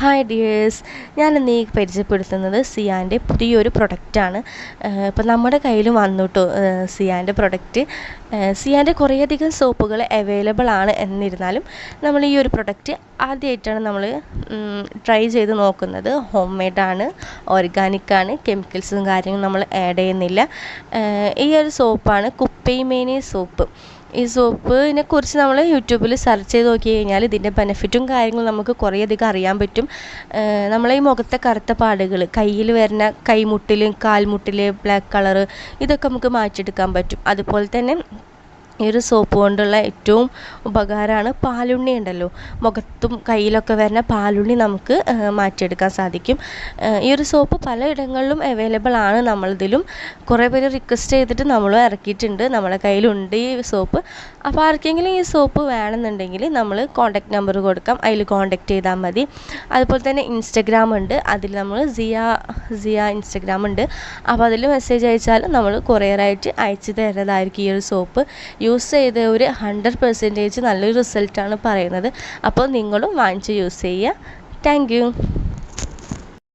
Hi dears, ഞാനിന്ന് ഈ പരിചയപ്പെടുത്തുന്നത് സിയാൻ്റെ പുതിയൊരു പ്രൊഡക്റ്റാണ്. ഇപ്പം നമ്മുടെ കയ്യിൽ വന്നു കേട്ടോ സിയാൻ്റെ പ്രൊഡക്റ്റ്. സിയാൻ്റെ കുറേയധികം സോപ്പുകൾ അവൈലബിൾ ആണ്. എന്നിരുന്നാലും നമ്മൾ ഈ ഒരു പ്രൊഡക്റ്റ് ആദ്യമായിട്ടാണ് നമ്മൾ ട്രൈ ചെയ്ത് നോക്കുന്നത്. ഹോം മെയ്ഡാണ്, ഓർഗാനിക്കാണ്, കെമിക്കൽസും കാര്യങ്ങളും നമ്മൾ ആഡ് ചെയ്യുന്നില്ല. ഈ ഒരു സോപ്പാണ് കുപ്പൈമേനി സോപ്പ്. ഈ സോപ്പിനെ കുറിച്ച് നമ്മൾ യൂട്യൂബിൽ സെർച്ച് ചെയ്ത് നോക്കി കഴിഞ്ഞാൽ ഇതിൻ്റെ ബെനിഫിറ്റും കാര്യങ്ങളും നമുക്ക് കുറേയധികം അറിയാൻ പറ്റും. നമ്മളെ ഈ മുഖത്തെ കറുത്ത പാടുകൾ, കയ്യിൽ വരുന്ന കൈമുട്ടിൽ, കാൽമുട്ടിൽ ബ്ലാക്ക് കളറ്, ഇതൊക്കെ നമുക്ക് മാറ്റിയെടുക്കാൻ പറ്റും. അതുപോലെ തന്നെ ഈ ഒരു സോപ്പ് കൊണ്ടുള്ള ഏറ്റവും ഉപകാരമാണ് പാലുണ്ണി ഉണ്ടല്ലോ, മുഖത്തും കയ്യിലൊക്കെ വരുന്ന പാലുണ്ണി നമുക്ക് മാറ്റിയെടുക്കാൻ സാധിക്കും. ഈ ഒരു സോപ്പ് പലയിടങ്ങളിലും അവൈലബിൾ ആണ്. നമ്മളിതിലും കുറേ പേര് റിക്വസ്റ്റ് ചെയ്തിട്ട് നമ്മളും ഇറക്കിയിട്ടുണ്ട്. നമ്മളെ കയ്യിലുണ്ട് ഈ സോപ്പ്. അപ്പോൾ ആർക്കെങ്കിലും ഈ സോപ്പ് വേണമെന്നുണ്ടെങ്കിൽ നമ്മൾ കോൺടാക്റ്റ് നമ്പർ കൊടുക്കാം, അതിൽ കോൺടാക്റ്റ് ചെയ്താൽ മതി. അതുപോലെ തന്നെ ഇൻസ്റ്റഗ്രാം ഉണ്ട്, അതിൽ നമ്മൾ സിയ ഇൻസ്റ്റഗ്രാം ഉണ്ട്. അപ്പോൾ അതിൽ മെസ്സേജ് അയച്ചാൽ നമ്മൾ കൊറിയറായിട്ട് അയച്ചു തരുന്നതായിരിക്കും. ഈ ഒരു സോപ്പ് യൂസ് ചെയ്ത ഒരു 100% നല്ലൊരു റിസൾട്ടാണ് പറയുന്നത്. അപ്പോൾ നിങ്ങളും വാങ്ങിച്ച് യൂസ് ചെയ്യുക. Thank you.